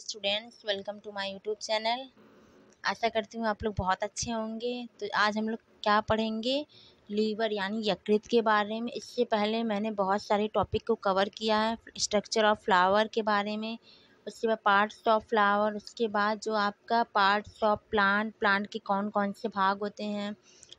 Students, welcome to my YouTube channel. आशा करती हूँ आप लोग बहुत अच्छे होंगे। तो आज हम लोग क्या पढ़ेंगे, लीवर यानी यकृत के बारे में। इससे पहले मैंने बहुत सारे टॉपिक को कवर किया है, स्ट्रक्चर ऑफ फ्लावर के बारे में, उसके बाद पार्ट्स ऑफ फ्लावर, उसके बाद जो आपका पार्ट्स ऑफ प्लांट के कौन कौन से भाग होते हैं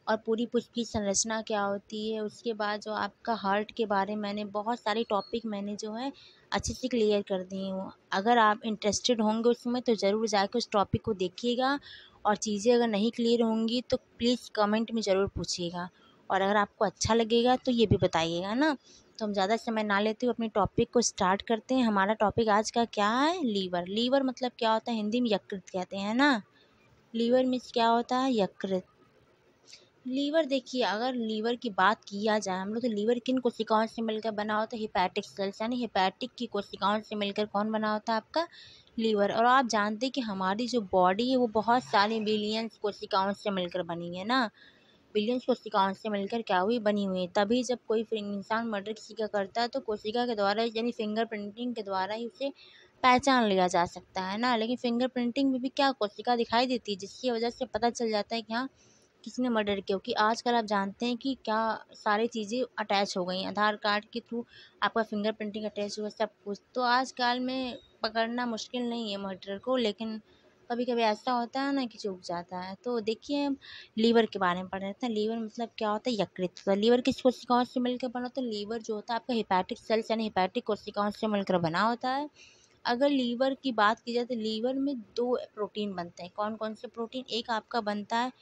और पूरी पुष्प की संरचना क्या होती है। उसके बाद जो आपका हार्ट के बारे में मैंने बहुत सारे टॉपिक मैंने जो है अच्छे से क्लियर कर दी हूँ। अगर आप इंटरेस्टेड होंगे उसमें तो ज़रूर जाकर उस टॉपिक को देखिएगा, और चीज़ें अगर नहीं क्लियर होंगी तो प्लीज़ कमेंट में ज़रूर पूछिएगा, और अगर आपको अच्छा लगेगा तो ये भी बताइएगा ना। तो हम ज़्यादा समय ना लेते हुए अपने टॉपिक को स्टार्ट करते हैं। हमारा टॉपिक आज का क्या है, लीवर। लीवर मतलब क्या होता है, हिंदी में यकृत कहते हैं ना। लीवर मीन्स क्या होता है, यकृत। लीवर देखिए, अगर लीवर की बात किया जाए हम लोग, तो लीवर किन कोशिकाओं से मिलकर बना होता है, हिपैटिक सेल्स यानी हिपैटिक की कोशिकाओं से मिलकर कौन बना होता है, आपका लीवर। और आप जानते हैं कि हमारी जो बॉडी है वो बहुत सारी बिलियंस कोशिकाओं से मिलकर बनी है ना। बिलियंस कोशिकाओं से मिलकर क्या हुई, बनी हुई है। तभी जब कोई इंसान मर्डर किसी का करता है तो कोशिका के द्वारा यानी फिंगर प्रिंटिंग के द्वारा ही उसे पहचान लिया जा सकता है ना। लेकिन फिंगर प्रिंटिंग में भी क्या कोशिका दिखाई देती है, जिसकी वजह से पता चल जाता है कि हाँ किसने मर्डर किया। क्योंकि आजकल आप जानते हैं कि क्या सारी चीज़ें अटैच हो गई हैं, आधार कार्ड के थ्रू आपका फिंगर प्रिंटिंग अटैच हुआ सब कुछ। तो आजकल में पकड़ना मुश्किल नहीं है मर्डर को, लेकिन कभी कभी ऐसा होता है ना कि चूक जाता है। तो देखिए हम लीवर के बारे में पढ़ रहे थे। लीवर मतलब क्या होता है, यकृत। तो लीवर किस कोशिकाओं से मिलकर बना होता है, लीवर जो होता है आपका हिपैटिक सेल्स यानी हिपैटिक कोशिकाओं से मिलकर बना होता है। अगर लीवर की बात की जाए तो लीवर में दो प्रोटीन बनते हैं। कौन कौन से प्रोटीन, एक आपका बनता है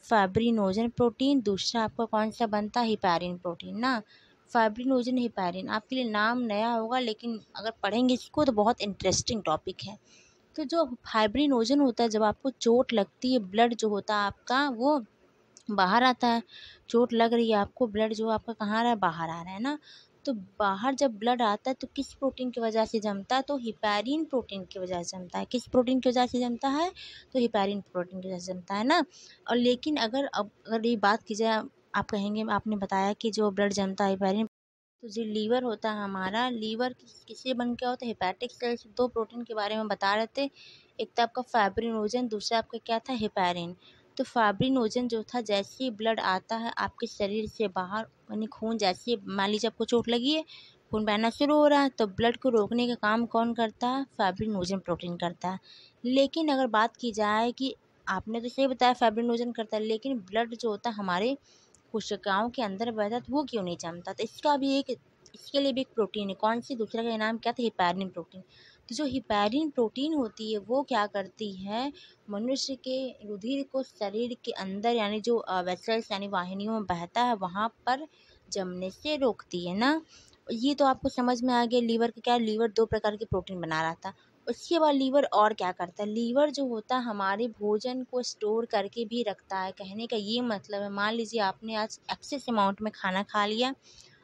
फाइब्रिनोजन प्रोटीन, दूसरा आपका कौन सा बनता है, हिपैरिन प्रोटीन ना। फाइब्रिनोजन हिपैरिन आपके लिए नाम नया होगा, लेकिन अगर पढ़ेंगे इसको तो बहुत इंटरेस्टिंग टॉपिक है। तो जो फाइब्रिनोजन होता है, जब आपको चोट लगती है, ब्लड जो होता है आपका वो बाहर आता है। चोट लग रही है आपको, ब्लड जो आपका कहाँ आ रहा है, बाहर आ रहा है ना। तो बाहर जब ब्लड आता है तो किस प्रोटीन की वजह से जमता है, तो हिपैरिन प्रोटीन की वजह से जमता है। किस प्रोटीन की वजह से जमता है, तो हिपैरिन प्रोटीन की वजह से जमता है ना। और लेकिन अगर ये बात की जाए, आप कहेंगे आपने बताया कि जो ब्लड जमता है हिपैरिन, तो जो लीवर होता है हमारा, लीवर किससे बन के होता है, हिपैटिक सेल्स। दो प्रोटीन के बारे में बता रहे थे, एक था आपका फाइब्रिनोजन, दूसरा आपका क्या था, हिपैरिन। तो फाइब्रिनोजन जो था, जैसे ही ब्लड आता है आपके शरीर से बाहर, यानी खून, जैसे मान लीजिए आपको चोट लगी है, खून बहना शुरू हो रहा है, तो ब्लड को रोकने का काम कौन करता है, फाइब्रिनोजन प्रोटीन करता है। लेकिन अगर बात की जाए कि आपने तो सही बताया फाइब्रिनोजन करता है, लेकिन ब्लड जो होता है हमारे कोशिकाओं के अंदर बहता है, तो वो क्यों नहीं जमता। तो इसके लिए भी एक प्रोटीन है। कौन सी, दूसरा का नाम क्या था, हिपैरिन प्रोटीन। तो जो हिपैरिन प्रोटीन होती है वो क्या करती है, मनुष्य के रुधिर को शरीर के अंदर यानी जो वेसल्स यानी वाहिनियों में बहता है वहाँ पर जमने से रोकती है ना। ये तो आपको समझ में आ गया लीवर का क्या। लीवर दो प्रकार के प्रोटीन बना रहा था। उसके बाद लीवर और क्या करता है, लीवर जो होता है हमारे भोजन को स्टोर करके भी रखता है। कहने का ये मतलब है, मान लीजिए आपने आज एक्सेस अमाउंट में खाना खा लिया,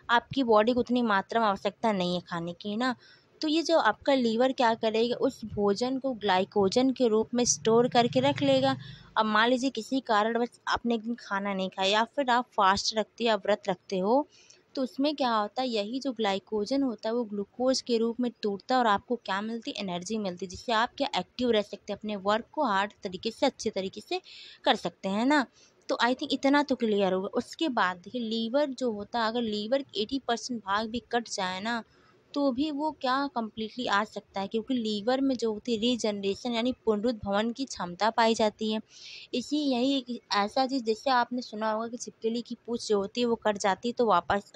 आपकी बॉडी को उतनी मात्रा में आवश्यकता नहीं है खाने की ना। तो ये जो आपका लीवर क्या करेगा, उस भोजन को ग्लाइकोजन के रूप में स्टोर करके रख लेगा। अब मान लीजिए किसी कारणवश आपने एक दिन खाना नहीं खाया, या फिर आप फास्ट रखते हो या व्रत रखते हो, तो उसमें क्या होता है, यही जो ग्लाइकोजन होता है वो ग्लूकोज के रूप में टूटता है और आपको क्या मिलती है, एनर्जी मिलती है, जिससे आप क्या एक्टिव रह सकते हैं, अपने वर्क को हार्ड तरीके से अच्छे तरीके से कर सकते हैं ना। तो आई थिंक इतना तो क्लियर होगा। उसके बाद देखिए, लीवर जो होता है, अगर लीवर 80% भाग भी कट जाए ना, तो भी वो क्या कम्प्लीटली आ सकता है, क्योंकि लीवर में जो होती है रीजनरेशन यानी पुनरुद्भवन की क्षमता पाई जाती है। यही एक ऐसा चीज़, जैसे आपने सुना होगा कि छिपकली की पूँछ जो होती है वो कट जाती है तो वापस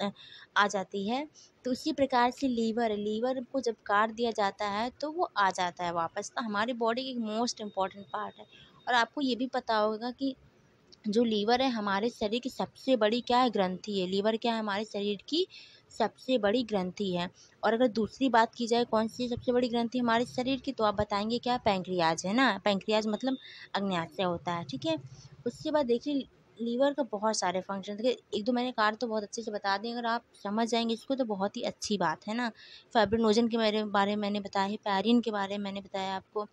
आ जाती है। तो उसी प्रकार से लीवर को जब काट दिया जाता है तो वो आ जाता है वापस। तो हमारी बॉडी की एक मोस्ट इम्पॉर्टेंट पार्ट है। और आपको ये भी पता होगा कि जो लीवर है हमारे शरीर की सबसे बड़ी क्या है, ग्रंथि है। लीवर क्या है, हमारे शरीर की सबसे बड़ी ग्रंथि है। और अगर दूसरी बात की जाए कौन सी सबसे बड़ी ग्रंथि हमारे शरीर की, तो आप बताएंगे क्या, पैंक्रियाज है ना। पैंक्रियाज मतलब अग्न्याशय होता है, ठीक है। उसके बाद देखिए, लीवर का बहुत सारे फंक्शन, देखिए एक दो मैंने कार्ड तो बहुत अच्छे से बता दिए, अगर आप समझ जाएंगे इसको तो बहुत ही अच्छी बात है ना। फाइब्रिनोजन के बारे में मैंने बताया, हिपैरिन के बारे में मैंने बताया आपको।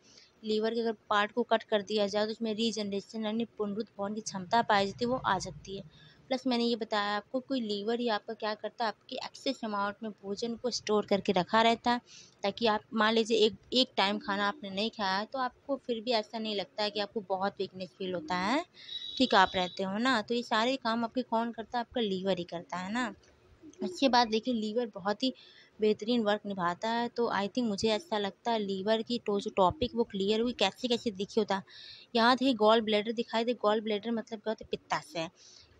लीवर के अगर पार्ट को कट कर दिया जाए तो उसमें रीजनरेशन यानी पुनरुत्पादन की क्षमता पाई जाती है, वो आ सकती है। प्लस मैंने ये बताया आपको कोई लीवर ही आपका क्या करता है, आपकी एक्सेस अमाउंट में भोजन को स्टोर करके रखा रहता है, ताकि आप मान लीजिए एक टाइम खाना आपने नहीं खाया है तो आपको फिर भी ऐसा नहीं लगता है कि आपको बहुत वीकनेस फील होता है, ठीक आप रहते हो ना। तो ये सारे काम आपके कौन करता है, आपका लीवर ही करता है ना। उसके बाद देखिए लीवर बहुत ही बेहतरीन वर्क निभाता है, तो आई थिंक मुझे ऐसा लगता है लीवर की तो जो टॉपिक वो क्लियर हुई। कैसे कैसे देखिए होता है, यहाँ देखिए गॉल ब्लैडर दिखाई दे, गॉल ब्लैडर मतलब क्या होता है, पित्ताशय।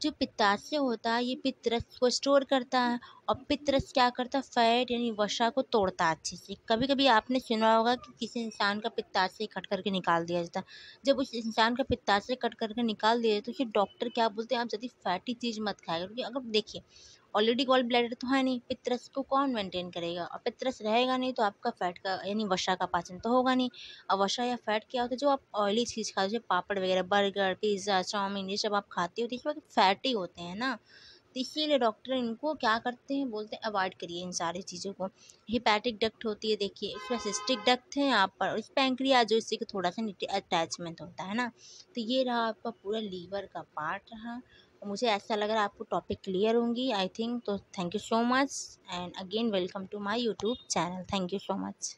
जो पित्ताशय होता है ये पित्त रस को स्टोर करता है, और पित्त रस क्या करता है, फैट यानी वसा को तोड़ता है अच्छे से। कभी कभी आपने सुना होगा कि किसी इंसान का पित्ताशय कट करके निकाल दिया जाता है। जब उस इंसान का पित्ताशय कट करके निकाल दिया तो फिर डॉक्टर क्या बोलते हैं, आप जल्दी फैटी चीज़ मत खाएगा, क्योंकि अगर देखिए ऑलरेडी गॉल ब्लैडर तो है नहीं, पित्तरस को कौन मेंटेन करेगा, और पित्तरस रहेगा नहीं तो आपका फैट का यानी वसा का पाचन तो होगा नहीं। और वसा या फैट क्या होता है, जो आप ऑयली चीज़ खाते हो, जैसे पापड़ वगैरह, बर्गर, पिज़्ज़ा, चाउमीन, ये सब आप खाते हो तो इसमें फैट ही होते हैं ना। तो इसीलिए डॉक्टर इनको क्या करते हैं, बोलते हैं अवॉइड करिए इन सारी चीज़ों को। हिपैटिक डक्ट होती है देखिए, इसमें सिस्टिक डक्ट है यहाँ पर, और इस पैंक्रियाज जो इसी का थोड़ा सा नीचे अटैचमेंट होता है ना। तो ये रहा आपका पूरा लीवर का पार्ट रहा, और मुझे ऐसा लग रहा है आपको टॉपिक क्लियर होंगी आई थिंक। तो thank you so much, and again welcome to my YouTube channel. Thank you so much.